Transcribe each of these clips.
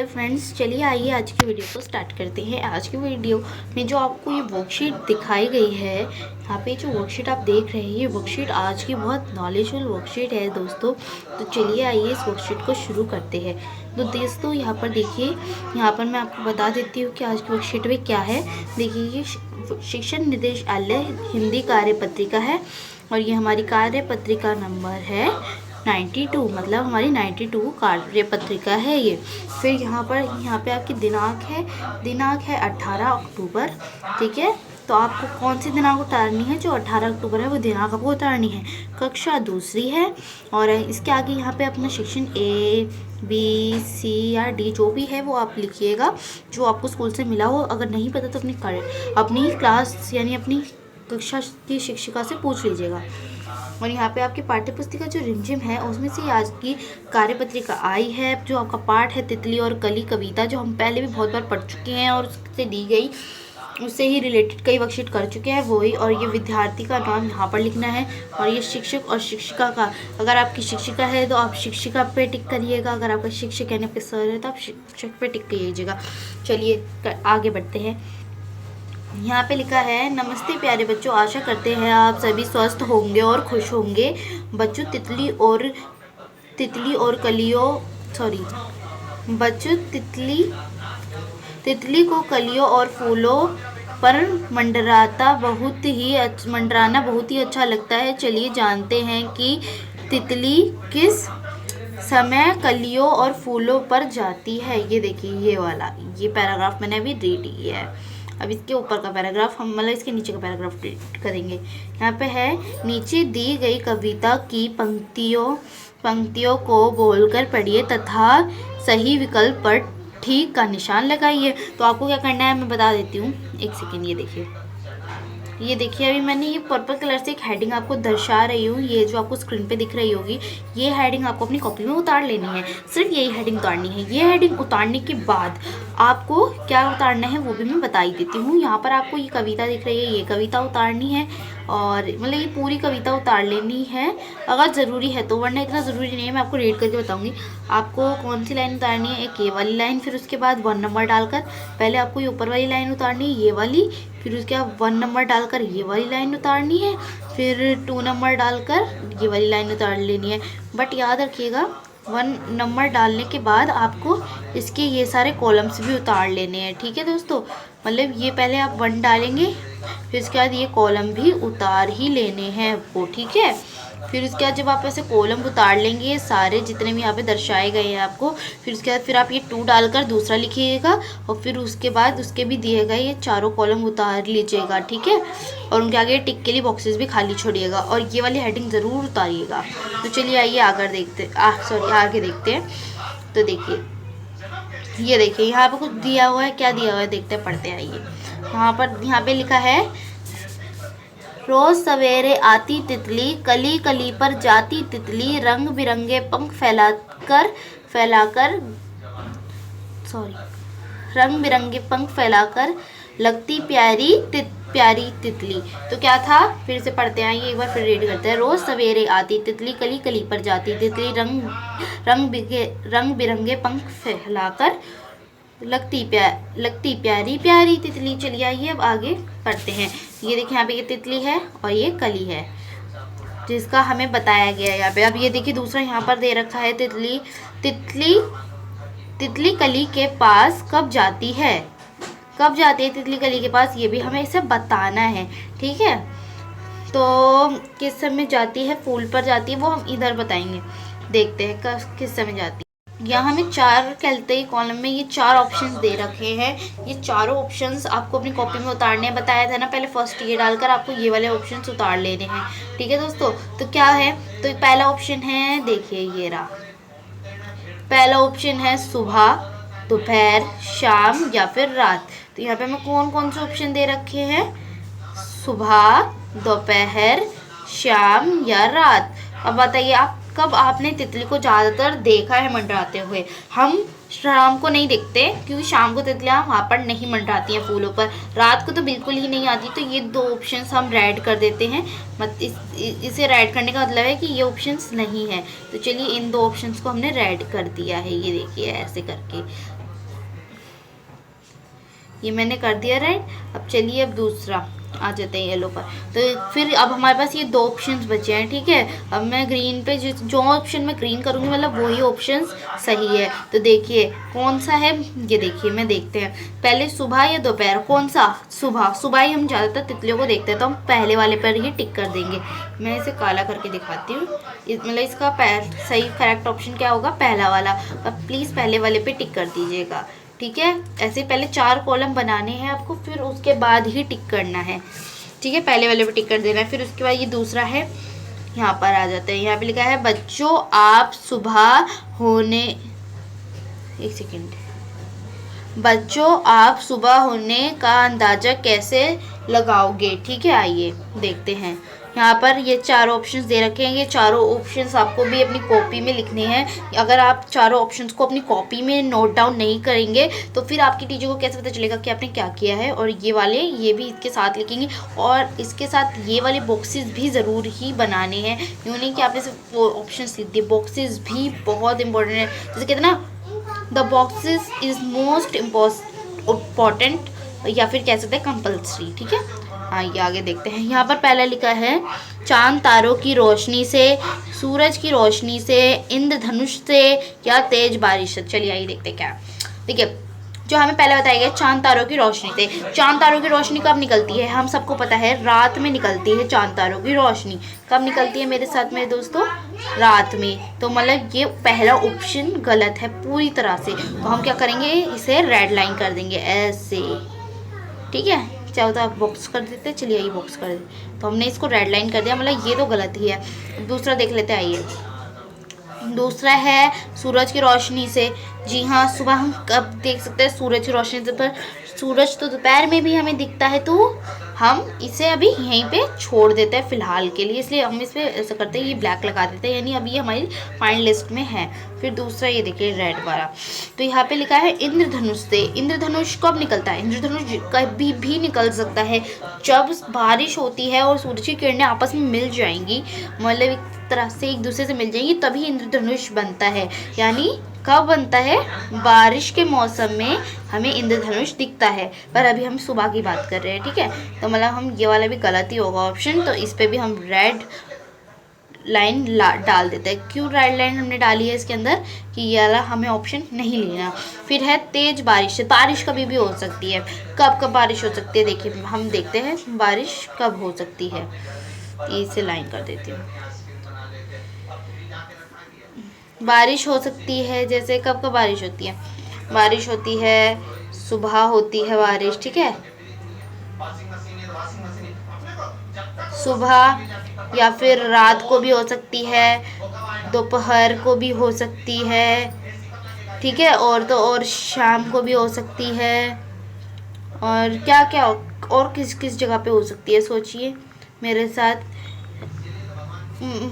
Friends, चलिए आइए आज की वीडियो को स्टार्ट करते हैं। आज की वीडियो में जो आपको ये वर्कशीट दिखाई गई है, यहाँ पे जो वर्कशीट आप देख रहे हैं, ये वर्कशीट आज की बहुत नॉलेजफुल वर्कशीट है दोस्तों। तो चलिए आइए इस वर्कशीट को शुरू करते हैं। तो दोस्तों यहाँ पर देखिए, यहाँ पर मैं आपको बता देती हूँ कि आज की वर्कशीट में क्या है। देखिए, ये शिक्षण निदेशालय हिंदी कार्यपत्रिका है और ये हमारी कार्यपत्रिका नंबर है 92, मतलब हमारी 92 कार्य पत्रिका है ये। फिर यहाँ पे आपकी दिनांक है 18 अक्टूबर। ठीक है, तो आपको कौन सी दिनांक उतारनी है? जो 18 अक्टूबर है वो दिनांक आपको उतारनी है। कक्षा दूसरी है और इसके आगे यहाँ पे अपना सेक्शन A, B, C या D जो भी है वो आप लिखिएगा, जो आपको स्कूल से मिला हो। अगर नहीं पता तो अपनी क्लास यानी अपनी कक्षा की शिक्षिका से पूछ लीजिएगा। और यहाँ पे आपकी पाठ्य पुस्तिका जो रिमझिम है उसमें से आज की कार्यपत्रिका आई है। जो आपका पाठ है तितली और कली कविता, जो हम पहले भी बहुत बार पढ़ चुके हैं और उससे दी गई, उससे ही रिलेटेड कई वर्कशीट कर चुके हैं वही। और ये विद्यार्थी का नाम यहाँ पर लिखना है और ये शिक्षक और शिक्षिका का, अगर आपकी शिक्षिका है तो आप शिक्षिका पे टिक करिएगा, अगर आपका शिक्षक यानी आपके सर है तो आप शिक्षक पे टिक करिएगा। चलिए आगे बढ़ते हैं। यहाँ पे लिखा है, नमस्ते प्यारे बच्चों, आशा करते हैं आप सभी स्वस्थ होंगे और खुश होंगे। बच्चों तितली को कलियों और फूलों पर मंडराना बहुत ही अच्छा लगता है। चलिए जानते हैं कि तितली किस समय कलियों और फूलों पर जाती है। ये देखिए, ये पैराग्राफ मैंने अभी रीड किया है। अब इसके ऊपर का पैराग्राफ हम, मतलब इसके नीचे का पैराग्राफ रीड करेंगे। यहाँ पे है, नीचे दी गई कविता की पंक्तियों को बोलकर पढ़िए तथा सही विकल्प पर ठीक का निशान लगाइए। तो आपको क्या करना है मैं बता देती हूँ, एक सेकेंड। ये देखिए अभी मैंने ये पर्पल कलर से एक हेडिंग आपको दर्शा रही हूँ, ये जो आपको स्क्रीन पे दिख रही होगी, ये हेडिंग आपको अपनी कॉपी में उतार लेनी है। सिर्फ यही हेडिंग उतारनी है। ये हेडिंग उतारने के बाद आपको क्या उतारना है वो भी मैं बता ही देती हूँ। यहाँ पर आपको ये कविता दिख रही है, ये कविता उतारनी है और मतलब ये पूरी कविता उतार लेनी है अगर ज़रूरी है तो, वरना इतना ज़रूरी नहीं है। मैं आपको रीड करके बताऊँगी आपको कौन सी लाइन उतारनी है। एक ये वाली लाइन, फिर उसके बाद 1 नंबर डालकर पहले आपको ये ऊपर वाली लाइन उतारनी है, ये वाली, फिर उसके बाद 1 नंबर डालकर ये वाली लाइन उतारनी है, फिर 2 नंबर डालकर ये वाली लाइन उतार लेनी है। बट याद रखिएगा 1 नंबर डालने के बाद आपको इसके ये सारे कॉलम्स भी उतार लेने हैं। ठीक है दोस्तों, मतलब ये पहले आप 1 डालेंगे, फिर उसके बाद ये कॉलम भी उतार ही लेने हैं आपको। ठीक है, फिर उसके बाद जब आप ऐसे कॉलम उतार लेंगे सारे जितने भी यहाँ पे दर्शाए गए हैं आपको, फिर उसके बाद फिर आप ये 2 डालकर दूसरा लिखिएगा और फिर उसके बाद उसके भी दिए गए ये चारों कॉलम उतार लीजिएगा। ठीक है, और उनके आगे टिक के लिए बॉक्सेस भी खाली छोड़िएगा और ये वाली हेडिंग ज़रूर उतारिएगा। तो चलिए आइए आगे देखते हैं। तो देखिए, ये देखिए यहाँ पे कुछ दिया हुआ है, क्या दिया हुआ है देखते पढ़ते हैं। आइए, यहाँ पे लिखा है, रोज सवेरे आती तितली, कली कली पर जाती तितली, रंग बिरंगे पंख फैलाकर लगती प्यारी तितली। तो क्या था, फिर से पढ़ते हैं, ये एक बार फिर रीड करते हैं। रोज सवेरे आती तितली, कली कली पर जाती तितली, रंग बिरंगे पंख फैलाकर लगती प्यारी तितली। चलिए आइए अब आगे पढ़ते हैं। ये देखिए यहाँ पे ये तितली है और ये कली है जिसका हमें बताया गया है यहाँ पे। अब ये देखिए दूसरा यहाँ पर दे रखा है, तितली कली के पास कब जाती है तितली कली के पास, ये भी हमें इसे बताना है। ठीक है, तो किस समय जाती है, फूल पर जाती है, वो हम इधर बताएंगे। देखते हैं किस समय जाती है। यहाँ हमें 4 कहते हैं कॉलम में ये 4 ऑप्शंस दे रखे हैं। ये चारों ऑप्शंस आपको अपनी कॉपी में उतारने बताया था ना, पहले फर्स्ट ये डालकर आपको ये वाले ऑप्शंस उतार लेने हैं। ठीक है दोस्तों, तो क्या है, तो पहला ऑप्शन है, देखिए ये रहा, पहला ऑप्शन है सुबह, दोपहर, शाम या फिर रात। तो यहाँ पे हमें कौन कौन से ऑप्शन दे रखे हैं, सुबह, दोपहर, शाम या रात। अब बताइए आप कब आपने तितली को ज़्यादातर देखा है मंडराते हुए। हम शाम को नहीं देखते क्योंकि शाम को तितलियाँ वहाँ पर नहीं मंडराती हैं फूलों पर, रात को तो बिल्कुल ही नहीं आती। तो ये 2 ऑप्शंस हम रेड कर देते हैं, इसे रेड करने का मतलब है कि ये ऑप्शंस नहीं है। तो चलिए इन 2 ऑप्शंस को हमने रेड कर दिया है, ये देखिए ऐसे करके। ये मैंने कर दिया रेड। अब चलिए अब दूसरा आ जाते हैं येलो पर। तो फिर अब हमारे पास ये 2 ऑप्शंस बचे हैं, ठीक है। अब मैं ग्रीन पे जो ऑप्शन मैं ग्रीन करूँगी मतलब वही ऑप्शन सही है। तो देखिए कौन सा है, ये देखिए मैं देखते हैं पहले सुबह या दोपहर, कौन सा, सुबह। सुबह ही हम ज़्यादातर तितलियों को देखते हैं, तो हम पहले वाले पर ही टिक कर देंगे। मैं इसे काला करके दिखाती हूँ, मतलब इसका सही करेक्ट ऑप्शन क्या होगा, पहला वाला। अब प्लीज़ पहले वाले पे टिक कर दीजिएगा, ठीक है। ऐसे पहले 4 कॉलम बनाने हैं आपको, फिर उसके बाद ही टिक करना है, ठीक है। पहले वाले पे टिक कर देना है। फिर उसके बाद ये दूसरा है, यहाँ पर आ जाते हैं। यहाँ पे लिखा है बच्चों आप सुबह होने, एक सेकेंड, बच्चों आप सुबह होने का अंदाज़ा कैसे लगाओगे, ठीक है। आइए देखते हैं। यहाँ पर ये 4 ऑप्शंस दे रखे हैं। ये चारों ऑप्शंस आपको भी अपनी कॉपी में लिखने हैं। अगर आप चारों ऑप्शंस को अपनी कॉपी में नोट डाउन नहीं करेंगे तो फिर आपकी टीचर को कैसे पता चलेगा कि आपने क्या किया है। और ये वाले ये भी इसके साथ लिखेंगे, और इसके साथ ये वाले बॉक्सेस भी ज़रूर ही बनाने हैं। यूँ नहीं कि आपने सिर्फ वो ऑप्शंस लिख दिए, बॉक्सेस भी बहुत इंपॉर्टेंट है। जैसे कहते हैं ना, the boxes is most important, या फिर कह सकते हैं कंपल्सरी, ठीक है। आइए आगे देखते हैं। यहाँ पर पहला लिखा है चांद तारों की रोशनी से, सूरज की रोशनी से, इंद्रधनुष से, या तेज बारिश से। चलिए आइए देखते हैं क्या। देखिए जो हमें पहले बताया गया चांद तारों की रोशनी से। चांद तारों की रोशनी कब निकलती है, हम सबको पता है रात में निकलती है चांद तारों की रोशनी। कब निकलती है मेरे साथ मेरे दोस्तों, रात में। तो मतलब ये पहला ऑप्शन गलत है पूरी तरह से। तो हम क्या करेंगे, इसे रेड लाइन कर देंगे ऐसे, ठीक है। चाहो तो आप बॉक्स कर देते, चलिए ये बॉक्स कर देते। तो हमने इसको रेड लाइन कर दिया, मतलब ये तो गलत ही है। दूसरा देख लेते हैं, आइए। दूसरा है सूरज की रोशनी से। जी हाँ, सुबह हम कब देख सकते हैं सूरज की रोशनी से, पर सूरज तो दोपहर में भी हमें दिखता है, तो हम इसे अभी यहीं पे छोड़ देते हैं फ़िलहाल के लिए। इसलिए हम इस पर ऐसा करते हैं, ये ब्लैक लगा देते हैं, यानी अभी हमारी फाइनल लिस्ट में है। फिर दूसरा ये देखिए रेड वाला, तो यहाँ पे लिखा है इंद्रधनुष से। इंद्रधनुष कब निकलता है, इंद्रधनुष कभी भी निकल सकता है जब बारिश होती है और सूरज की किरणें आपस में मिल जाएंगी, मतलब एक तरह से एक दूसरे से मिल जाएंगी, तभी इंद्रधनुष बनता है। यानी कब बनता है, बारिश के मौसम में हमें इंद्रधनुष दिखता है। पर अभी हम सुबह की बात कर रहे हैं, ठीक है। तो मतलब हम ये वाला भी गलत ही होगा ऑप्शन, तो इस पे भी हम रेड लाइन डाल देते हैं। क्यों रेड लाइन हमने डाली है इसके अंदर, कि ये वाला हमें ऑप्शन नहीं लेना। फिर है तेज बारिश। बारिश कभी भी हो सकती है, कब कब बारिश हो सकती है, देखिए हम देखते हैं बारिश कब हो सकती है। इसे लाइन कर देती हूँ। बारिश हो सकती है, जैसे कब कब बारिश होती है, बारिश होती है सुबह होती है बारिश, ठीक है। सुबह या फिर रात को भी हो सकती है, दोपहर को भी हो सकती है, ठीक है। और तो और शाम को भी हो सकती है। और क्या क्या और किस किस जगह पे हो सकती है, सोचिए मेरे साथ।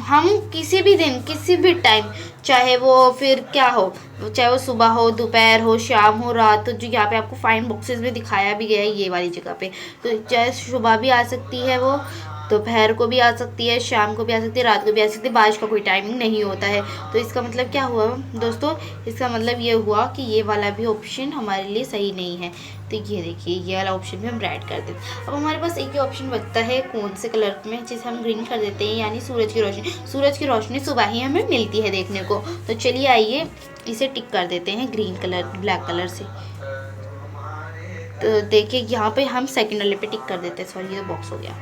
हम किसी भी दिन किसी भी टाइम, चाहे वो फिर क्या हो, चाहे वो सुबह हो, दोपहर हो, शाम हो, रात हो, जो यहाँ पे आपको फाइन बॉक्सेस में दिखाया भी गया है ये वाली जगह पे। तो चाहे सुबह भी आ सकती है वो, दोपहर को भी आ सकती है, शाम को भी आ सकती है, रात को भी आ सकती है। बारिश का कोई टाइमिंग नहीं होता है। तो इसका मतलब क्या हुआ दोस्तों, इसका मतलब ये हुआ कि ये वाला भी ऑप्शन हमारे लिए सही नहीं है। तो ये देखिए ये वाला ऑप्शन भी हम रेड कर देते हैं। अब हमारे पास एक ही ऑप्शन बचता है कौन से कलर में, जिसे हम ग्रीन कर देते हैं, यानी सूरज की रोशनी। सूरज की रोशनी सुबह ही हमें मिलती है देखने को। तो चलिए आइए इसे टिक कर देते हैं ग्रीन कलर, ब्लैक कलर से। तो देखिए यहाँ पे हम सेकंड वाले पे टिक कर देते हैं। सॉरी ये बॉक्स हो गया,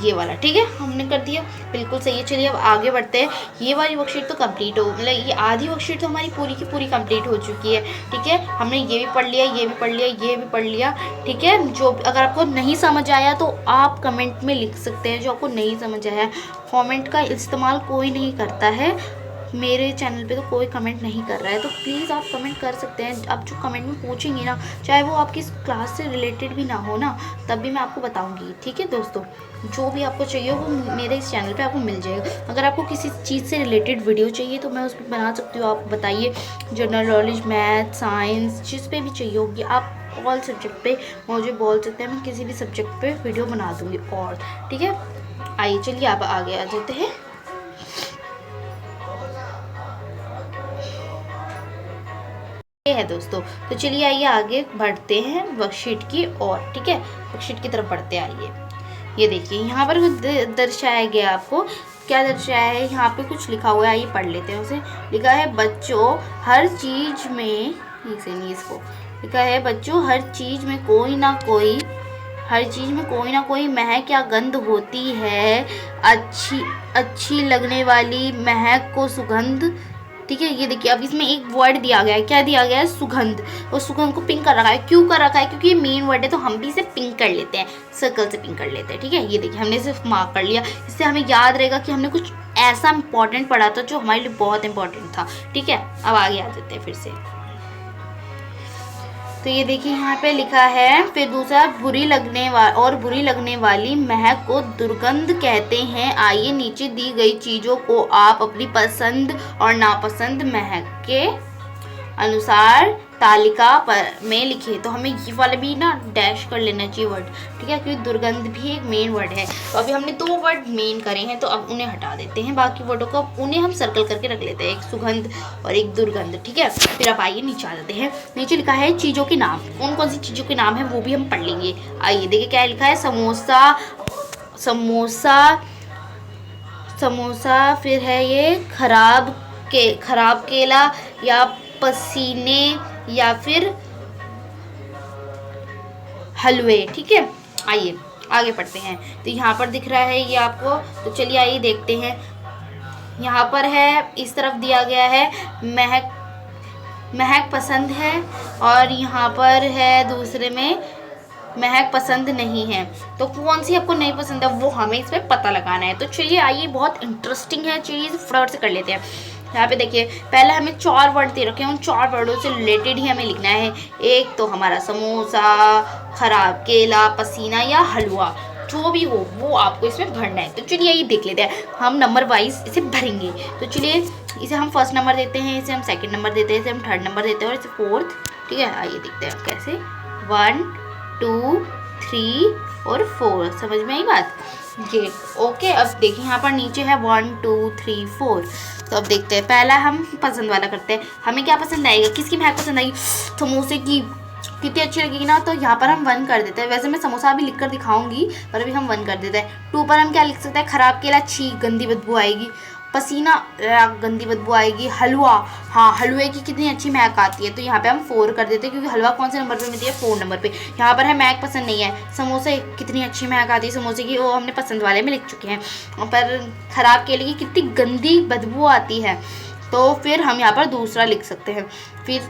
ये वाला, ठीक है, हमने कर दिया, बिल्कुल सही है। चलिए अब आगे बढ़ते हैं। ये वाली वर्कशीट तो कंप्लीट हो, मतलब ये आधी वर्कशीट तो हमारी पूरी की पूरी कंप्लीट हो चुकी है, ठीक है। हमने ये भी पढ़ लिया, ये भी पढ़ लिया, ये भी पढ़ लिया, ठीक है। जो अगर आपको नहीं समझ आया तो आप कमेंट में लिख सकते हैं जो आपको नहीं समझ आया। कमेंट का इस्तेमाल कोई नहीं करता है, मेरे चैनल पे तो कोई कमेंट नहीं कर रहा है, तो प्लीज़ आप कमेंट कर सकते हैं। आप जो कमेंट में पूछेंगे ना, चाहे वो आपकी क्लास से रिलेटेड भी ना हो ना, तब भी मैं आपको बताऊंगी, ठीक है दोस्तों। जो भी आपको चाहिए वो मेरे इस चैनल पे आपको मिल जाएगा। अगर आपको किसी चीज़ से रिलेटेड वीडियो चाहिए तो मैं उस पर बना सकती हूँ, आप बताइए। जनरल नॉलेज, मैथ, साइंस, जिस पे भी चाहिए होगी आप ऑल सब्जेक्ट पे मुझे बोल सकते हैं, मैं किसी भी सब्जेक्ट पे वीडियो बना दूँगी और, ठीक है। आइए चलिए आप आगे आ जाते हैं। है दोस्तों। तो चलिए आइए आगे बढ़ते हैं वर्कशीट की ओर, ठीक है, वर्कशीट की तरफ बढ़ते आइए। ये देखिए यहाँ पर कुछ दर्शाया गया, आपको क्या दर्शाया है, यहाँ पे कुछ लिखा हुआ है, आइए पढ़ लेते हैं उसे। लिखा है बच्चों हर चीज में, इसको लिखा है बच्चों हर चीज में कोई ना कोई महक या गंध होती है, अच्छी लगने वाली महक को सुगंध, ठीक है। ये देखिए अब इसमें एक वर्ड दिया गया है, क्या दिया गया है, सुगंध। और सुगंध को पिंक कर रखा है, क्यों कर रखा है, क्योंकि ये मेन वर्ड है, तो हम भी इसे पिंक कर लेते हैं, सर्कल से पिंक कर लेते हैं, ठीक है। ये देखिए हमने सिर्फ मार्क कर लिया, इससे हमें याद रहेगा कि हमने कुछ ऐसा इंपॉर्टेंट पढ़ा था जो हमारे लिए बहुत इंपॉर्टेंट था, ठीक है। अब आगे आ जाते हैं फिर से। तो ये देखिए यहाँ पे लिखा है, फिर दूसरा बुरी लगने वाली महक को दुर्गंध कहते हैं। आइए नीचे दी गई चीज़ों को आप अपनी पसंद और नापसंद महक के अनुसार तालिका में लिखे। तो हमें ये वाला भी ना डैश कर लेना चाहिए वर्ड, ठीक है, क्योंकि दुर्गंध भी एक मेन वर्ड है। तो अभी हमने 2 वर्ड मेन करे हैं, तो अब उन्हें हटा देते हैं, बाकी वर्डों को उन्हें हम सर्कल करके रख लेते हैं, एक सुगंध और एक दुर्गंध, ठीक है। फिर अब आइए नीचे आ जाते हैं। नीचे लिखा है चीज़ों के नाम, कौन सी चीज़ों के नाम है वो भी हम पढ़ लेंगे। आइए देखिए क्या लिखा है, समोसा, फिर है ये खराब केला या पसीने या फिर हलवे, ठीक है। आइए आगे पढ़ते हैं। तो यहाँ पर दिख रहा है ये आपको, तो चलिए आइए देखते हैं। यहाँ पर है, इस तरफ दिया गया है महक पसंद है, और यहाँ पर है दूसरे में महक पसंद नहीं है। तो कौन सी आपको नहीं पसंद है वो हमें इसमें पता लगाना है। तो चलिए आइए, बहुत इंटरेस्टिंग है, चलिए फटाफट से कर लेते हैं। यहाँ पे देखिए पहले हमें 4 वर्ड दे रखे हैं, उन 4 वर्डों से रिलेटेड ही हमें लिखना है। एक तो हमारा समोसा, खराब केला, पसीना या हलवा, जो भी हो वो आपको इसमें भरना है। तो चलिए ये देख लेते हैं, हम नंबर वाइज इसे भरेंगे। तो चलिए इसे हम फर्स्ट नंबर देते हैं, इसे हम सेकंड नंबर देते हैं, इसे हम थर्ड नंबर देते हैं और इसे फोर्थ, ठीक है। आइए देखते हैं कैसे, 1 2 3 और 4, समझ में आई बात, ये ओके। अब देखिए यहाँ पर नीचे है 1 2 3 4। तो अब देखते हैं, पहला हम पसंद वाला करते हैं। हमें क्या पसंद आएगा, किसकी महक पसंद आएगी, समोसे की, कितनी अच्छी लगेगी ना। तो यहाँ पर हम 1 कर देते हैं, वैसे मैं समोसा भी लिख कर दिखाऊंगी, पर अभी हम 1 कर देते हैं। 2 पर हम क्या लिख सकते हैं, खराब केला, छी गंदी बदबू आएगी, पसीना गंदी बदबू आएगी, हलवा, हाँ हलवे की कितनी अच्छी महक आती है, तो यहाँ पे हम 4 कर देते हैं, क्योंकि हलवा कौन से नंबर पे मिलती है, 4 नंबर पे। यहाँ पर है महक पसंद नहीं है, समोसे कितनी अच्छी महक आती है समोसे की, वो हमने पसंद वाले में लिख चुके हैं। पर खराब केले की कितनी गंदी बदबू आती है, तो फिर हम यहाँ पर दूसरा लिख सकते हैं। फिर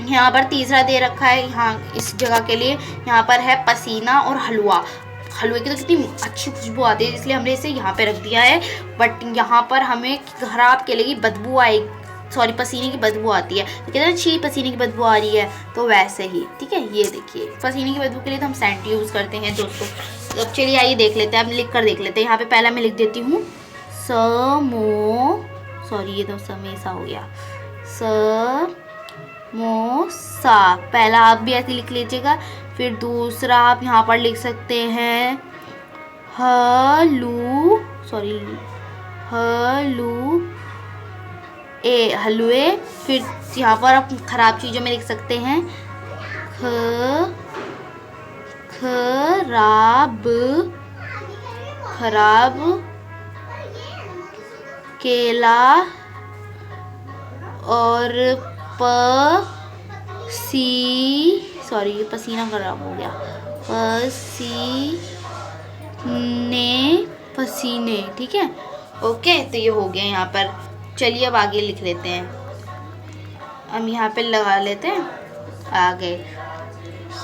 यहाँ पर तीसरा दे रखा है, यहाँ इस जगह के लिए यहाँ पर है पसीना और हलवा, हलवे की तो कितनी अच्छी खुशबू आती है, इसलिए हमने इसे यहाँ पे रख दिया है। बट यहाँ पर हमें खराब केले की बदबू आएगी, सॉरी पसीने की बदबू आती है, तो कहते हैं अच्छी पसीने की बदबू आ रही है, तो वैसे ही, ठीक है। ये देखिए पसीने की बदबू के लिए तो हम सेंट यूज़ करते हैं दोस्तों। तो अब चलिए आइए देख लेते हैं, अब लिख कर देख लेते हैं। यहाँ पे पहला मैं लिख देती हूँ सॉरी ये तो समेसा हो गया, समोसा, पहला आप भी ऐसे लिख लीजिएगा। फिर दूसरा आप यहाँ पर लिख सकते हैं हलवे। फिर यहाँ पर आप खराब चीज़ों में लिख सकते हैं खराब केला और पसीना खराब हो गया, पसीने, ठीक है ओके। तो ये हो गया यहाँ पर। चलिए अब आगे लिख लेते हैं, हम यहाँ पे लगा लेते हैं आगे।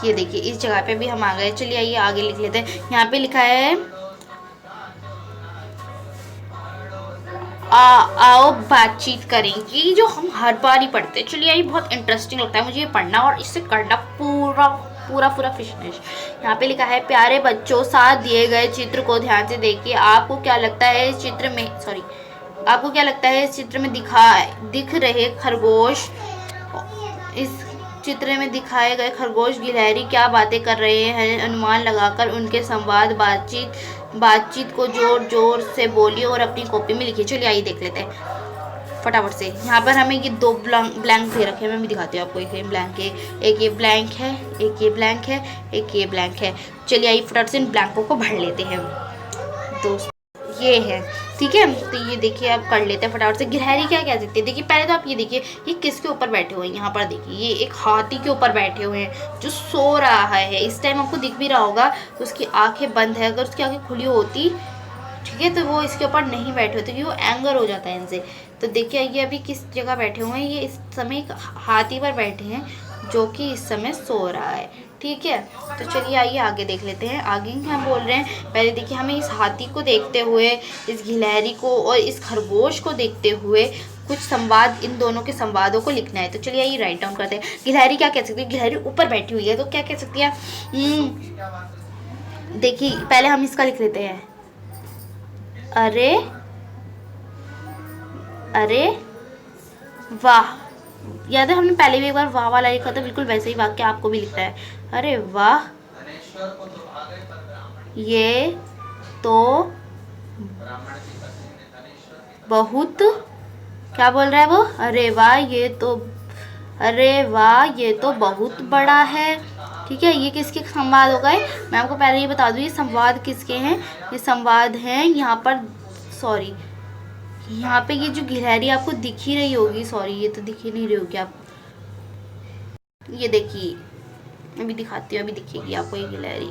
ये देखिए इस जगह पे भी हम आ गए। चलिए आइए आगे लिख लेते हैं। यहाँ पे लिखा है आओ बातचीत करेंगे, जो हम हर बार ही पढ़ते हैं। चलिए ये बहुत इंटरेस्टिंग लगता है मुझे ये पढ़ना और इससे करना पूरा फिनिश। यहाँ पे लिखा है प्यारे बच्चों, साथ दिए गए चित्र को ध्यान से देखिए। आपको क्या लगता है इस चित्र में दिख रहे खरगोश, इस चित्र में दिखाए गए खरगोश गिलहरी क्या बातें कर रहे हैं, अनुमान लगाकर उनके संवाद बातचीत को जोर जोर से बोलिए और अपनी कॉपी में लिखिए। चलिए आइए देख लेते हैं फटाफट से। यहाँ पर हमें ये 2 ब्लैंक दे रखे हैं, मैं भी दिखाती हूँ आपको। एक ब्लैंक है, एक ये ब्लैंक है, एक ये ब्लैंक है, एक ये ब्लैंक है। चलिए आइए फटाफट से इन ब्लैंकों को भर लेते हैं दोस्त। ये है, ठीक है। तो ये देखिए आप कर लेते हैं फटाफट से। गिलहरी क्या कह सकते हैं, देखिए पहले तो आप ये देखिए ये किसके ऊपर बैठे हुए हैं। यहाँ पर देखिए ये एक हाथी के ऊपर बैठे हुए हैं जो सो रहा है। इस टाइम आपको दिख भी रहा होगा उसकी आंखें बंद है। अगर उसकी आंखें खुली होती, ठीक है, तो वो इसके ऊपर नहीं बैठे होते क्योंकि वो एंगर हो जाता है इनसे। तो देखिए ये अभी किस जगह बैठे हुए हैं, ये इस समय एक हाथी पर बैठे हैं जो कि इस समय सो रहा है, ठीक है। तो चलिए आइए आगे देख लेते हैं। आगे क्या बोल रहे हैं, पहले देखिए हमें इस हाथी को देखते हुए, इस गिलहरी को और इस खरगोश को देखते हुए कुछ संवाद, इन दोनों के संवादों को लिखना है। तो चलिए आइए राइट डाउन करते हैं। गिलहरी क्या कह सकती है, गिलहरी ऊपर बैठी हुई है तो क्या कह सकती है। देखिए पहले हम इसका लिख लेते हैं, अरे अरे वाह। याद है हमने पहले भी एक बार वाह वाला लिखा था, बिल्कुल वैसे ही वाक्य आपको भी लिखना है। अरे वाह ये तो बहुत, क्या बोल रहा है वो, अरे वाह ये तो, अरे वाह ये तो बहुत बड़ा है, ठीक है। ये किसके संवाद हो गए, मैं आपको पहले ही बता दूं ये संवाद किसके हैं। ये संवाद हैं यहाँ पर, सॉरी यहाँ पे ये जो गिलहरी आपको दिख ही रही होगी, सॉरी ये तो दिख ही नहीं रही होगी आप, ये देखिए अभी दिखाती हूँ, अभी दिखेगी आपको ये गिलहरी,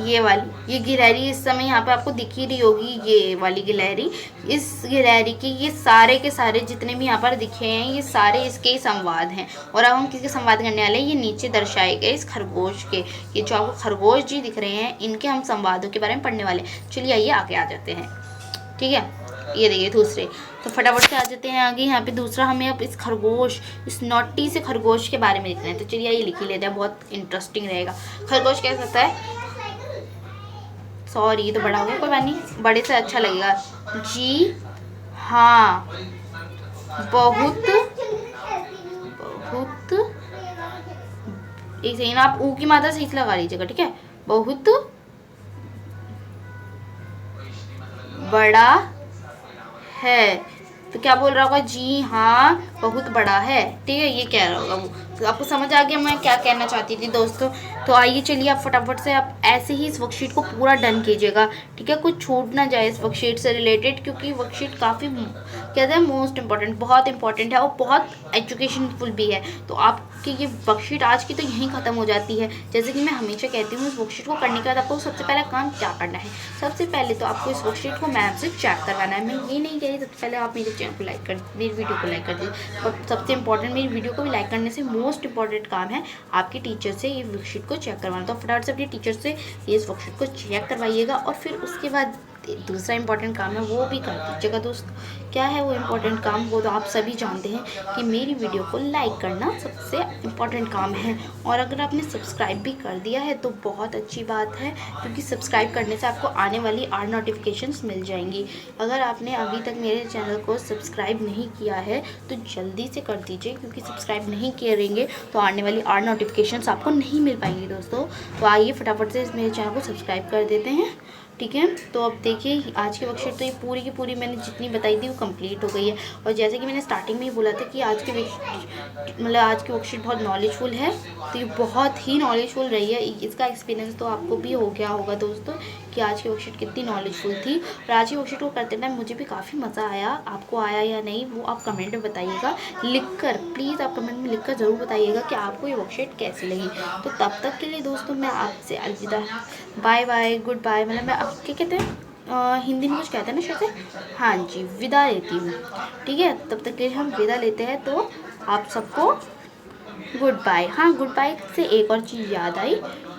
ये वाली, ये गिलहरी इस समय यहाँ पे आपको दिख ही रही होगी, ये वाली गिलहरी। इस गिलहरी के ये सारे के सारे जितने भी यहाँ पर दिखे हैं ये सारे इसके ही संवाद हैं। और अब हम किसके संवाद करने वाले हैं, ये नीचे दर्शाए गए इस खरगोश के, ये जो आपको खरगोश जी दिख रहे हैं इनके हम संवादों के बारे में पढ़ने वाले। चलिए आइए आगे आ जाते हैं, ठीक है। ये देखिए दूसरे, तो फटाफट से आ जाते हैं आगे। यहाँ पे दूसरा हमें अब इस खरगोश, इस नॉटी से खरगोश के बारे में लिखना है। तो चलिए ये लिख ही लेते हैं, बहुत इंटरेस्टिंग रहेगा। खरगोश कह सकता है, सॉरी ये तो बड़ा हो गया, कोई बात नहीं, बड़े से अच्छा लगेगा। जी हाँ बहुत बहुत, एक सेकंड आप ऊ की मात्रा सही से लगा लीजिएगा, ठीक है। बहुत बड़ा है, तो क्या बोल रहा होगा, जी हाँ बहुत बड़ा है, ठीक है, ये कह रहा होगा वो। तो आपको समझ आ गया मैं क्या कहना चाहती थी दोस्तों। तो आइए चलिए आप फटाफट से आप ऐसे ही इस वर्कशीट को पूरा डन कीजिएगा, ठीक है। कुछ छूट ना जाए इस वर्कशीट से रिलेटेड, क्योंकि वर्कशीट काफ़ी कहते हैं मोस्ट इम्पॉर्टेंट, बहुत इंपॉर्टेंट है और बहुत एजुकेशनफुल भी है। तो आपकी ये वर्कशीट आज की तो यहीं ख़त्म हो जाती है। जैसे कि मैं हमेशा कहती हूँ इस वर्कशीट को करने के बाद आपको सबसे पहला काम क्या करना है, सबसे पहले तो आपको इस वर्कशीट को मैम से चेक करवाना है। मैं ये नहीं कह रही सबसे पहले आप मेरे चैनल को लाइक कर, मेरी वीडियो को लाइक कर दीजिए, और सबसे इंपॉर्टेंट मेरी वीडियो को भी लाइक करने से मोस्ट इंपॉर्टेंट काम है आपके टीचर से ये वर्कशीट को चेक करवाना। तो फटाफट से अपने टीचर से ये इस वर्कशीट को चेक करवाइएगा, और फिर उसके बाद दूसरा इंपॉर्टेंट काम है वो भी कर दीजिएगा दोस्त। क्या है वो इम्पोर्टेंट काम, वो तो आप सभी जानते हैं कि मेरी वीडियो को लाइक करना सबसे इम्पॉर्टेंट काम है। और अगर आपने सब्सक्राइब भी कर दिया है तो बहुत अच्छी बात है, क्योंकि सब्सक्राइब करने से आपको आने वाली और नोटिफिकेशंस मिल जाएंगी। अगर आपने अभी तक मेरे चैनल को सब्सक्राइब नहीं किया है तो जल्दी से कर दीजिए, क्योंकि सब्सक्राइब नहीं करेंगे तो आने वाली और नोटिफिकेशंस आपको नहीं मिल पाएंगी दोस्तों। तो आइए फटाफट से मेरे चैनल को सब्सक्राइब कर देते हैं, ठीक है। तो अब देखिए आज की वर्कशीट तो ये पूरी की पूरी मैंने जितनी बताई थी वो कंप्लीट हो गई है। और जैसे कि मैंने स्टार्टिंग में ही बोला था कि आज की वर्कशीट बहुत नॉलेजफुल है, तो ये बहुत ही नॉलेजफुल रही है। इसका एक्सपीरियंस तो आपको भी हो गया होगा दोस्तों कि आज की वर्कशीट कितनी नॉलेजफुल थी। और आज की वर्कशीट को करते टाइम मुझे भी काफ़ी मज़ा आया, आपको आया या नहीं वो आप कमेंट में बताइएगा, लिखकर प्लीज़ आप कमेंट में लिखकर ज़रूर बताइएगा कि आपको ये वर्कशीट कैसी लगी। तो तब तक के लिए दोस्तों मैं आपसे अलविदा, बाय बाय, गुड बाय, मतलब मैं अब क्या कहते हैं हिंदी में कुछ कहते हैं ना शायद से, हाँ जी विदा लेती हूँ, ठीक है। तब तक के लिए हम विदा लेते हैं, तो आप सबको गुड बाय। हाँ गुड बाय से एक और चीज़ याद आई,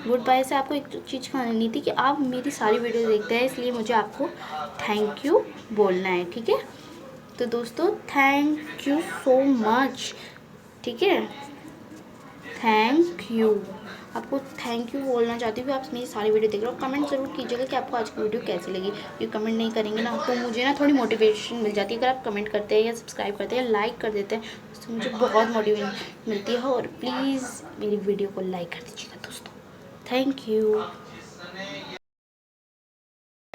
गुड बाय से आपको एक चीज़ कहनी थी कि आप मेरी सारी वीडियो देखते हैं, इसलिए मुझे आपको थैंक यू बोलना है, ठीक है। तो दोस्तों थैंक यू सो मच, ठीक है, थैंक यू, आपको थैंक यू बोलना चाहती हूँ कि आप मेरी सारी वीडियो देख रहे हो। कमेंट ज़रूर कीजिएगा कि आपको आज की वीडियो कैसी लगी। ये कमेंट नहीं करेंगे ना तो मुझे ना थोड़ी मोटिवेशन मिल जाती है। अगर आप कमेंट करते हैं या सब्सक्राइब करते हैं या लाइक कर देते हैं तो मुझे बहुत मोटिवेशन मिलती है। और प्लीज़ मेरी वीडियो को लाइक कर दीजिएगा दोस्तों, थैंक यू।